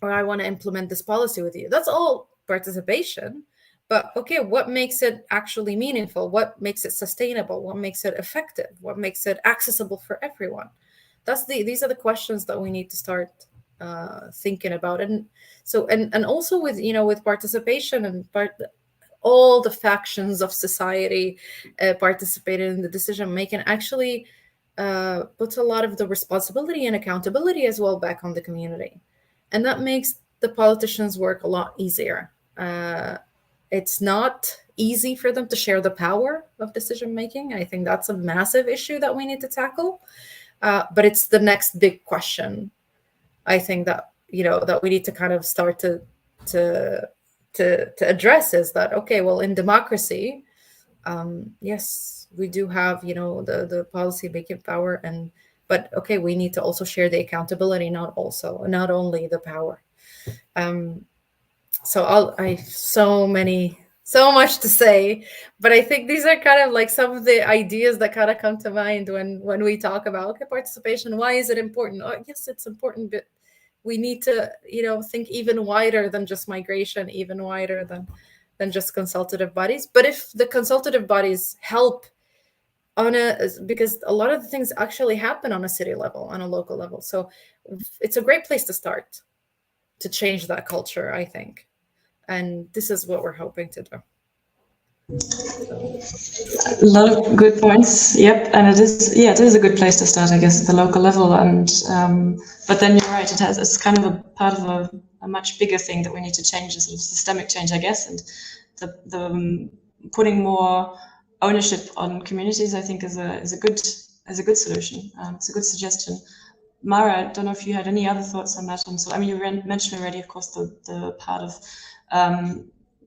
or I want to implement this policy with you. That's all participation. But okay, what makes it actually meaningful? What makes it sustainable? What makes it effective? What makes it accessible for everyone? These are the questions that we need to start thinking about. And so, and also with participation and all the factions of society participating in the decision making, actually puts a lot of the responsibility and accountability as well back on the community, and that makes the politicians' work a lot easier. It's not easy for them to share the power of decision making. I think that's a massive issue that we need to tackle, but it's the next big question, I think, that that we need to kind of start to address, is that, okay, well, in democracy, yes, we do have the policy making power, but okay, we need to also share the accountability, not only the power. So I so so much to say, but I think these are kind of like some of the ideas that kind of come to mind when we talk about, okay, participation. Why is it important? Oh, yes, it's important, but we need to, think even wider than just migration, even wider than just consultative bodies. But if the consultative bodies help because a lot of the things actually happen on a city level, on a local level, so it's a great place to start to change that culture, I think. And this is what we're hoping to do. A lot of good points. Yep, and it is a good place to start, I guess, at the local level. And but then you're right; it's kind of a part of a much bigger thing that we need to change, a sort of systemic change, I guess. And the putting more ownership on communities, I think, is a good solution. It's a good suggestion. Mara, I don't know if you had any other thoughts on that. So, I mean, you mentioned already, of course, the part of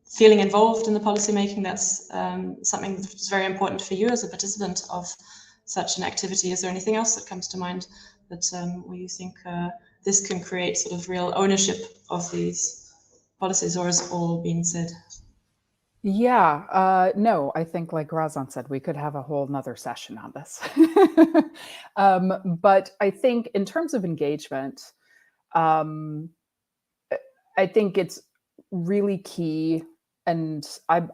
feeling involved in the policy making. That's something that's very important for you as a participant of such an activity. Is there anything else that comes to mind that where you think this can create sort of real ownership of these policies, or has all been said? Yeah, no, I think like Razan said, we could have a whole nother session on this. But I think in terms of engagement, I think it's really key. And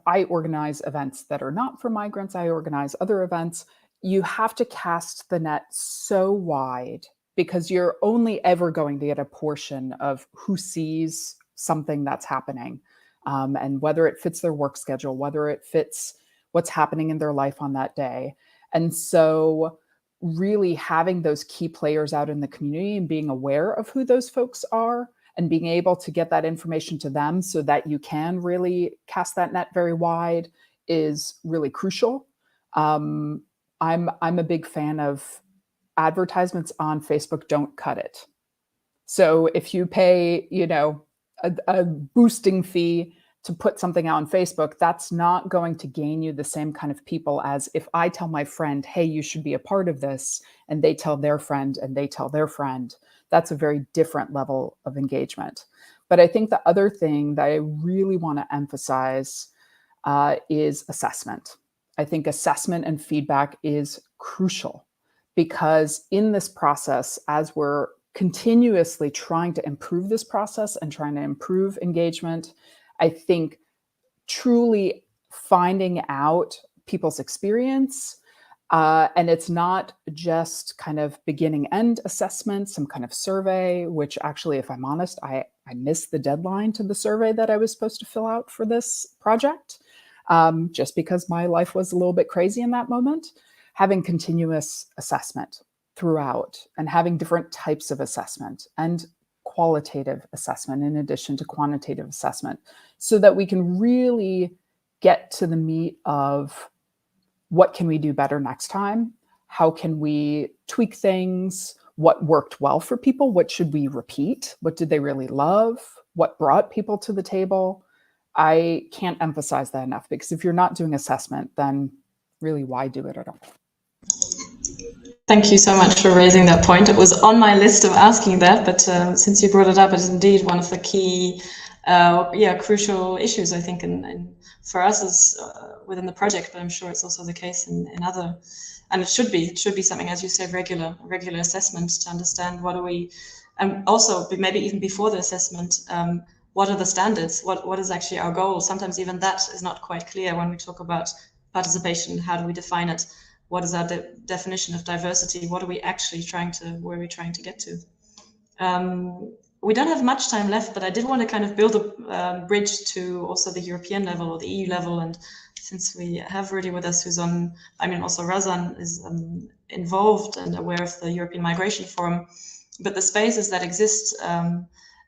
I organize events that are not for migrants. I organize other events. You have to cast the net so wide because you're only ever going to get a portion of who sees something that's happening. And whether it fits their work schedule, whether it fits what's happening in their life on that day. And so really having those key players out in the community and being aware of who those folks are and being able to get that information to them so that you can really cast that net very wide is really crucial. I'm a big fan of advertisements on Facebook don't cut it. So if you pay, a boosting fee to put something out on Facebook, that's not going to gain you the same kind of people as if I tell my friend, hey, you should be a part of this, and they tell their friend and they tell their friend. That's a very different level of engagement. But I think the other thing that I really want to emphasize is assessment. I think assessment and feedback is crucial because in this process, as we're continuously trying to improve this process and trying to improve engagement, I think truly finding out people's experience, and it's not just kind of beginning end assessment, some kind of survey, which actually, if I'm honest, I missed the deadline to the survey that I was supposed to fill out for this project, just because my life was a little bit crazy in that moment. Having continuous assessment throughout and having different types of assessment and qualitative assessment in addition to quantitative assessment so that we can really get to the meat of what can we do better next time? How can we tweak things? What worked well for people? What should we repeat? What did they really love? What brought people to the table? I can't emphasize that enough because if you're not doing assessment, then really why do it at all? Thank you so much for raising that point. It was on my list of asking that, but since you brought it up, it is indeed one of the key, crucial issues, I think, and for us as within the project, but I'm sure it's also the case in other, and it should be something, as you said, regular assessment to understand what are we, and also maybe even before the assessment, what are the standards? What is actually our goal? Sometimes even that is not quite clear when we talk about participation. How do we define it? What is our definition of diversity? What are we actually where are we trying to get to? We don't have much time left, but I did want to kind of build a bridge to also the European level or the EU level. And since we have Rudy with us, also Razan is involved and aware of the European Migration Forum, but the spaces that exist,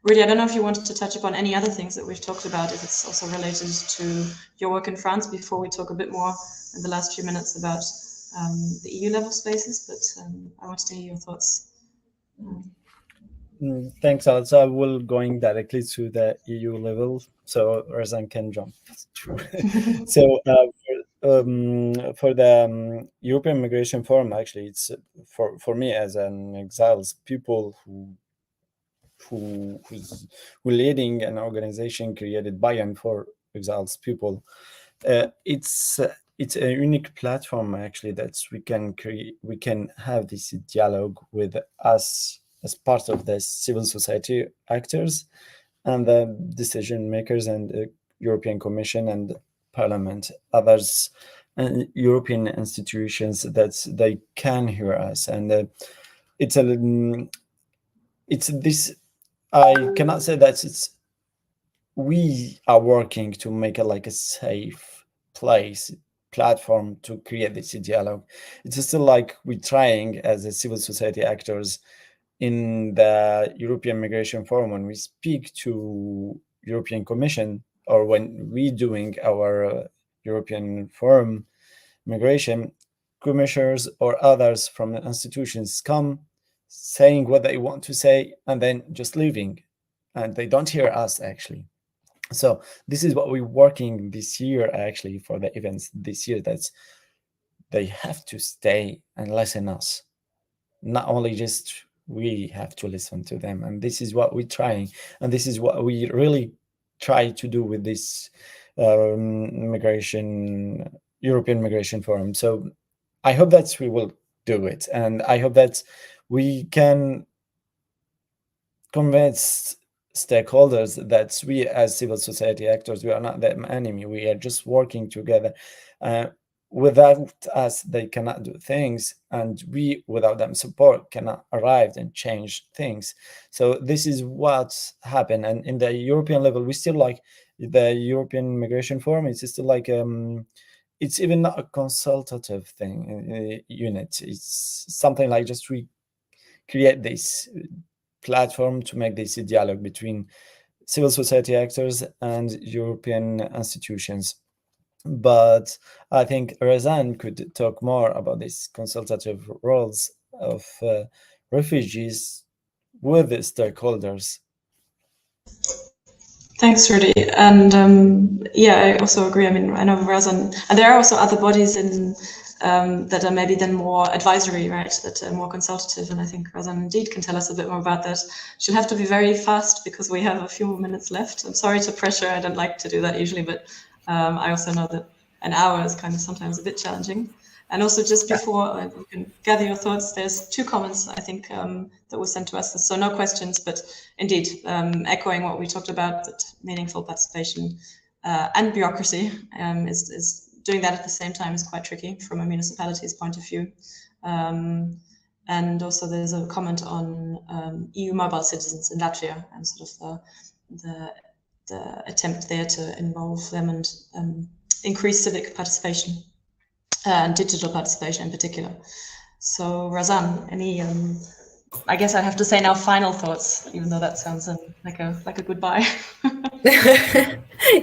Rudy, I don't know if you wanted to touch upon any other things that we've talked about, if it's also related to your work in France before we talk a bit more in the last few minutes about the EU level spaces, but I wanted to hear your thoughts. Thanks, Alice. I will going directly to the EU level, so Razan can jump through. So for the European Migration Forum, actually, it's for me as an exiles, people who leading an organization created by and for exiles people. It's a unique platform actually that we can have this dialogue with us as part of the civil society actors and the decision makers and the European Commission and Parliament, others and European institutions, that they can hear us. And it's this, I cannot say that we are working to make it like a safe platform to create this dialogue. It's still like we're trying as a civil society actors in the European Migration Forum, when we speak to European Commission, or when we doing our European Forum migration, commissioners or others from the institutions come saying what they want to say and then just leaving, and they don't hear us actually. So this is what we're working this year actually for the events this year, that's they have to stay and listen us, not only just we have to listen to them. And this is what we're trying, and this is what we really try to do with this European Migration Forum. So I hope that we will do it, and I hope that we can convince stakeholders that we as civil society actors, we are not the enemy, we are just working together. Without us they cannot do things, and we without them support cannot arrive and change things. So this is what's happened. And in the European level, we still like the European Migration Forum, it's still like it's even not a consultative thing unit, it's something like just we create this platform to make this dialogue between civil society actors and European institutions. But I think Razan could talk more about these consultative roles of refugees with the stakeholders. Thanks, Rudy. And yeah, I also agree. I mean, I know Razan, and there are also other bodies in that are maybe then more advisory, right? That are more consultative. And I think Razan indeed can tell us a bit more about that. She'll have to be very fast because we have a few more minutes left. I'm sorry to pressure. I don't like to do that usually, but I also know that an hour is kind of sometimes a bit challenging. And also just before you can gather your thoughts, there's two comments I think that were sent to us. So no questions, but indeed echoing what we talked about, that meaningful participation and bureaucracy is doing that at the same time is quite tricky from a municipality's point of view. And also there's a comment on EU mobile citizens in Latvia and sort of the attempt there to involve them and increase civic participation and digital participation in particular. So Razan, any, I guess I have to say now final thoughts, even though that sounds like a goodbye.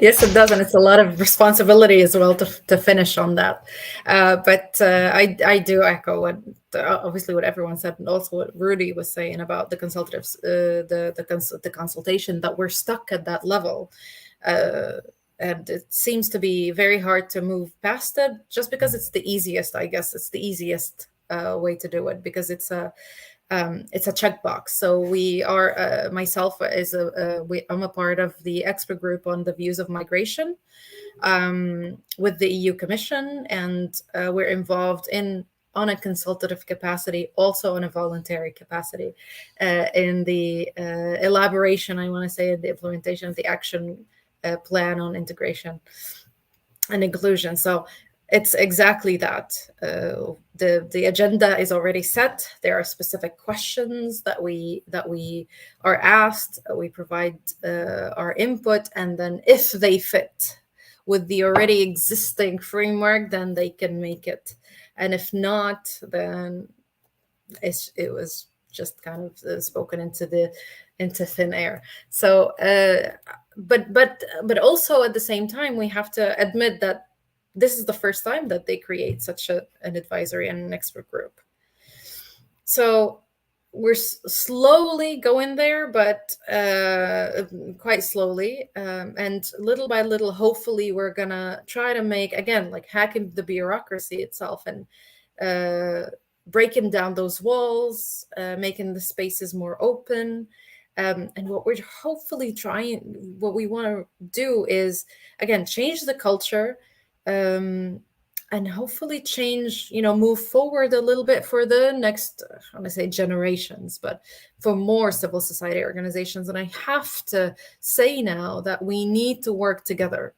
Yes, it does, and it's a lot of responsibility as well to finish on that. But I do echo obviously what everyone said, and also what Rudy was saying about the consultatives, the consultation, that we're stuck at that level. And it seems to be very hard to move past it, just because it's the easiest. I guess it's the easiest way to do it, because it's a checkbox. So we are, myself I'm a part of the expert group on the views of migration with the EU Commission, and we're involved on a consultative capacity, also on a voluntary capacity, in the elaboration, I want to say, the implementation of the action plan on integration and inclusion. So it's exactly that. The agenda is already set. There are specific questions that we are asked. We provide our input, and then if they fit with the already existing framework, then they can make it. And if not, then it was just kind of spoken into thin air. So, but also at the same time, we have to admit that this is the first time that they create such an advisory and an expert group. So we're slowly going there, but quite slowly. And little by little, hopefully, we're going to try to make, again, like hacking the bureaucracy itself and breaking down those walls, making the spaces more open, And what we're hopefully what we want to do is, again, change the culture, and hopefully change, move forward a little bit for the next, I want to say generations, but for more civil society organizations. And I have to say now that we need to work together.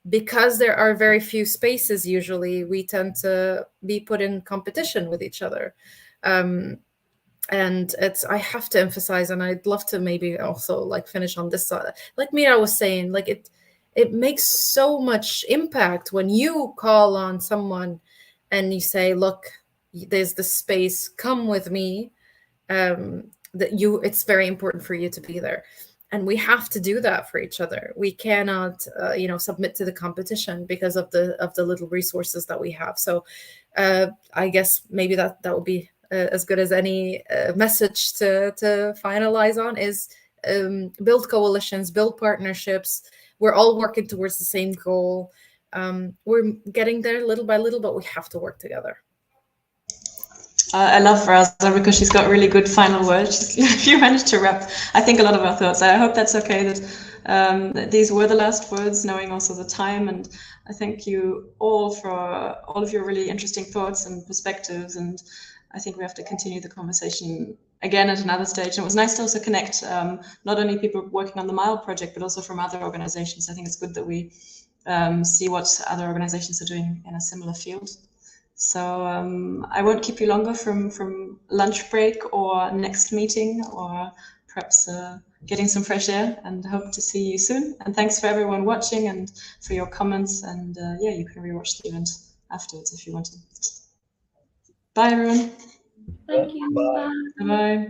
Because there are very few spaces, usually we tend to be put in competition with each other. And I have to emphasize, and I'd love to maybe also like finish on this side. Like Mira was saying, like it makes so much impact when you call on someone and you say, look, there's this space, come with me. It's very important for you to be there. And we have to do that for each other. We cannot, submit to the competition because of the little resources that we have. So I guess maybe that would be as good as any message to finalize on is build coalitions, build partnerships. We're all working towards the same goal. We're getting there little by little, but we have to work together. I love Raza because she's got really good final words. You managed to wrap, I think, a lot of our thoughts. I hope that's okay that these were the last words, knowing also the time. And I thank you all for all of your really interesting thoughts and perspectives. And I think we have to continue the conversation again at another stage. And it was nice to also connect not only people working on the MILE project, but also from other organizations. I think it's good that we see what other organizations are doing in a similar field. So I won't keep you longer from lunch break or next meeting, or perhaps getting some fresh air, and hope to see you soon. And thanks for everyone watching and for your comments. And yeah, you can rewatch the event afterwards if you want to. Bye, everyone. Thank you. Bye. Bye.